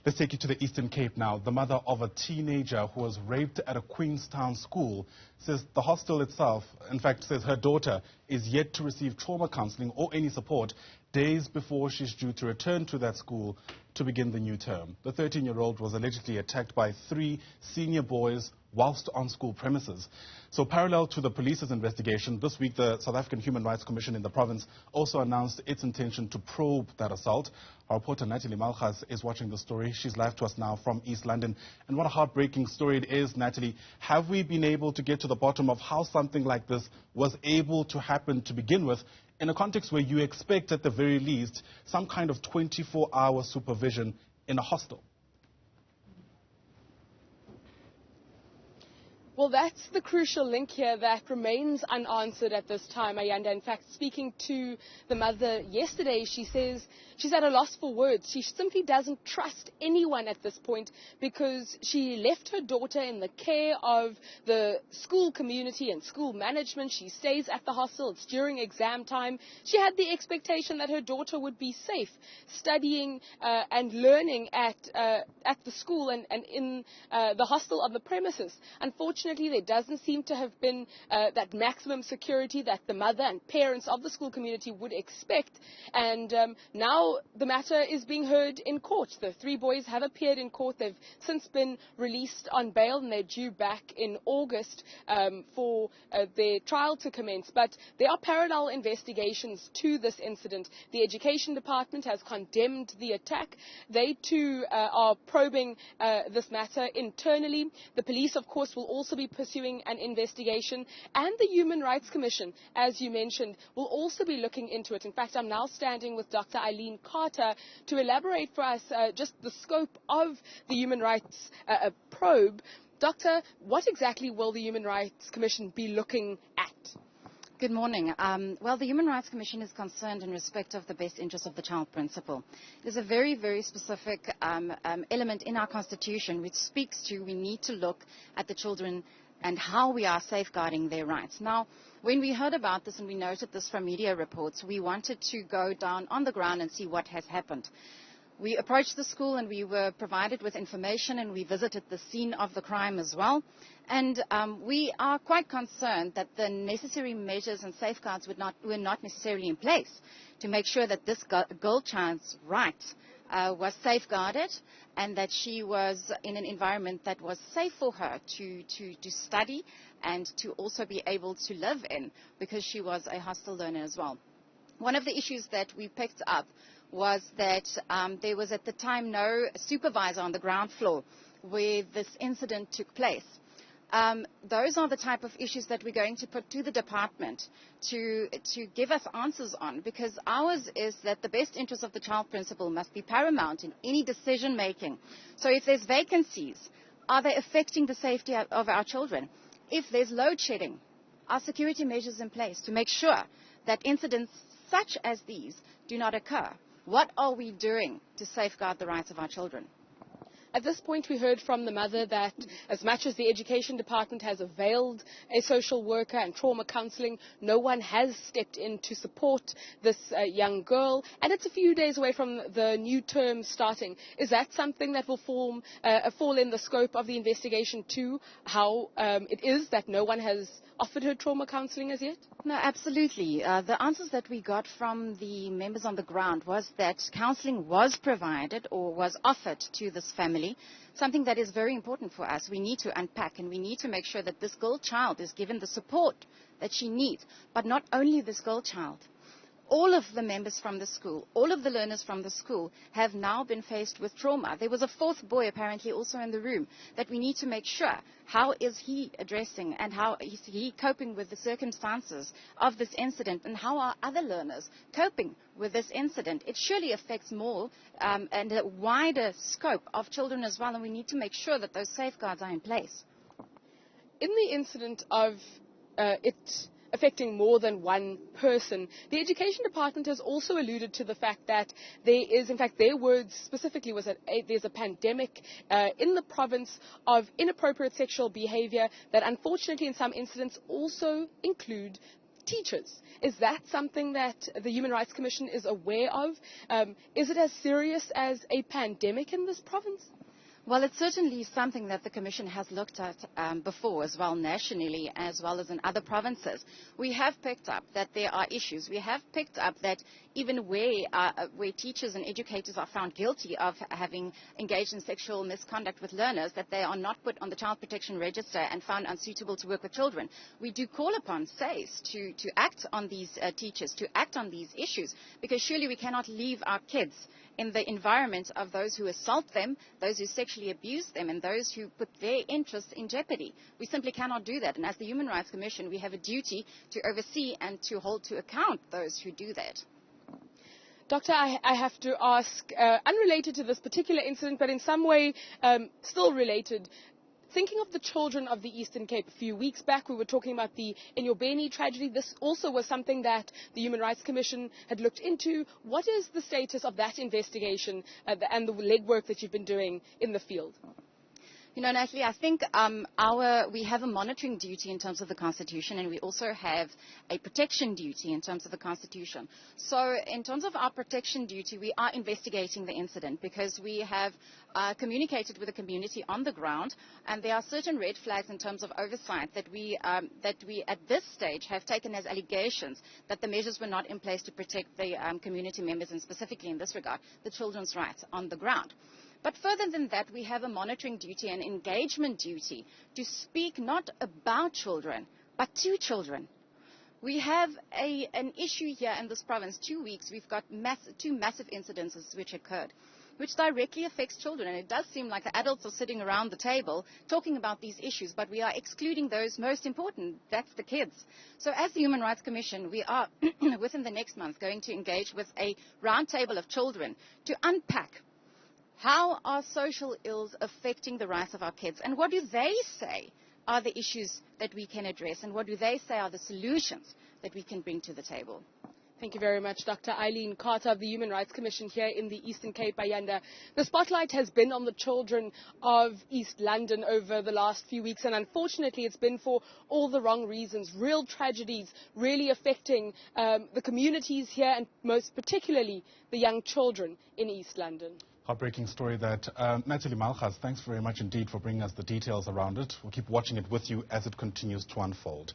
Let's take you to the Eastern Cape now. The mother of a teenager who was raped at a Queenstown school says the hostel itself, in fact, says her daughter is yet to receive trauma counselling or any support days before she's due to return to that school to begin the new term. The 13-year-old was allegedly attacked by 3 senior boys whilst on school premises. So parallel to the police's investigation, this week the South African Human Rights Commission in the province also announced its intention to probe that assault. Our reporter Natalie Malgas is watching the story. She's live to us now from East London. And what a heartbreaking story it is, Natalie. Have we been able to get to the bottom of how something like this was able to happen to begin with, in a context where you expect at the very least some kind of 24-hour supervision in a hostel? Well, that's the crucial link here that remains unanswered at this time, Ayanda. In fact, speaking to the mother yesterday, she says she's at a loss for words. She simply doesn't trust anyone at this point because she left her daughter in the care of the school community and school management. She stays at the hostel. It's during exam time. She had the expectation that her daughter would be safe, studying and learning at the school and in the hostel on the premises. Unfortunately, there doesn't seem to have been that maximum security that the mother and parents of the school community would expect. And now the matter is being heard in court. The 3 boys have appeared in court. They've since been released on bail and they're due back in August for their trial to commence. But there are parallel investigations to this incident. The Education Department has condemned the attack. They too are probing this matter internally. The police, of course, will also be pursuing an investigation, and the Human Rights Commission, as you mentioned, will also be looking into it. In fact, I'm now standing with Dr. Eileen Carter to elaborate for us just the scope of the Human Rights probe. Doctor, what exactly will the Human Rights Commission be looking at? Good morning. Well, the Human Rights Commission is concerned in respect of the best interest of the child principle. There's a very, very specific element in our Constitution which speaks to we need to look at the children and how we are safeguarding their rights. Now, when we heard about this and we noted this from media reports, we wanted to go down on the ground and see what has happened. We approached the school and we were provided with information and we visited the scene of the crime as well. And we are quite concerned that the necessary measures and safeguards were not necessarily in place to make sure that this girl child's rights was safeguarded and that she was in an environment that was safe for her to study and to also be able to live in, because she was a hostel learner as well. One of the issues that we picked up was that there was at the time no supervisor on the ground floor where this incident took place. Those are the type of issues that we're going to put to the department to give us answers on, because ours is that the best interest of the child principle must be paramount in any decision making. So if there's vacancies, are they affecting the safety of our children? If there's load shedding, are security measures in place to make sure that incidents such as these do not occur? What are we doing to safeguard the rights of our children? At this point, we heard from the mother that as much as the Education Department has availed a social worker and trauma counselling, no one has stepped in to support this young girl. And it's a few days away from the new term starting. Is that something that will fall in the scope of the investigation too, how it is that no one has offered her trauma counselling as yet? No, absolutely. The answers that we got from the members on the ground was that counselling was provided or was offered to this family, something that is very important for us. We need to unpack and we need to make sure that this girl child is given the support that she needs. But not only this girl child. All of the members from the school, all of the learners from the school have now been faced with trauma. There was a 4th boy apparently also in the room that we need to make sure how is he addressing and how is he coping with the circumstances of this incident, and how are other learners coping with this incident. It surely affects more and a wider scope of children as well, and we need to make sure that those safeguards are in place. In the incident of it affecting more than one person, the Education Department has also alluded to the fact that there is, in fact, their words specifically was that there's a pandemic in the province of inappropriate sexual behavior that unfortunately in some incidents also include teachers. Is that something that the Human Rights Commission is aware of? Is it as serious as a pandemic in this province? Well, it's certainly something that the Commission has looked at before as well, nationally as well as in other provinces. We have picked up that there are issues. We have picked up that even where teachers and educators are found guilty of having engaged in sexual misconduct with learners, that they are not put on the Child Protection Register and found unsuitable to work with children. We do call upon SAPS to act on these teachers, to act on these issues, because surely we cannot leave our kids in the environment of those who assault them, those who sexually abuse them, and those who put their interests in jeopardy. We simply cannot do that. And as the Human Rights Commission, we have a duty to oversee and to hold to account those who do that. Doctor, I have to ask, unrelated to this particular incident, but in some way still related, thinking of the children of the Eastern Cape, a few weeks back we were talking about the Enyobeni tragedy. This also was something that the Human Rights Commission had looked into. What is the status of that investigation and the legwork that you've been doing in the field? You know, Natalie, I think we have a monitoring duty in terms of the Constitution, and we also have a protection duty in terms of the Constitution. So in terms of our protection duty, we are investigating the incident because we have communicated with the community on the ground, and there are certain red flags in terms of oversight that we at this stage have taken as allegations that the measures were not in place to protect the community members, and specifically in this regard, the children's rights on the ground. But further than that, we have a monitoring duty and engagement duty to speak not about children, but to children. We have an issue here in this province. 2 weeks, we've got two massive incidences which occurred, which directly affects children. And it does seem like the adults are sitting around the table talking about these issues, but we are excluding those most important. That's the kids. So as the Human Rights Commission, we are, within the next month, going to engage with a roundtable of children to unpack how are social ills affecting the rights of our kids, and what do they say are the issues that we can address, and what do they say are the solutions that we can bring to the table. Thank you very much, Dr. Eileen Carter of the Human Rights Commission here in the Eastern Cape, Ayanda. The spotlight has been on the children of East London over the last few weeks, and unfortunately it's been for all the wrong reasons. Real tragedies really affecting the communities here, and most particularly the young children in East London. Heartbreaking story that. Natalie, Malgas, thanks very much indeed for bringing us the details around it. We'll keep watching it with you as it continues to unfold.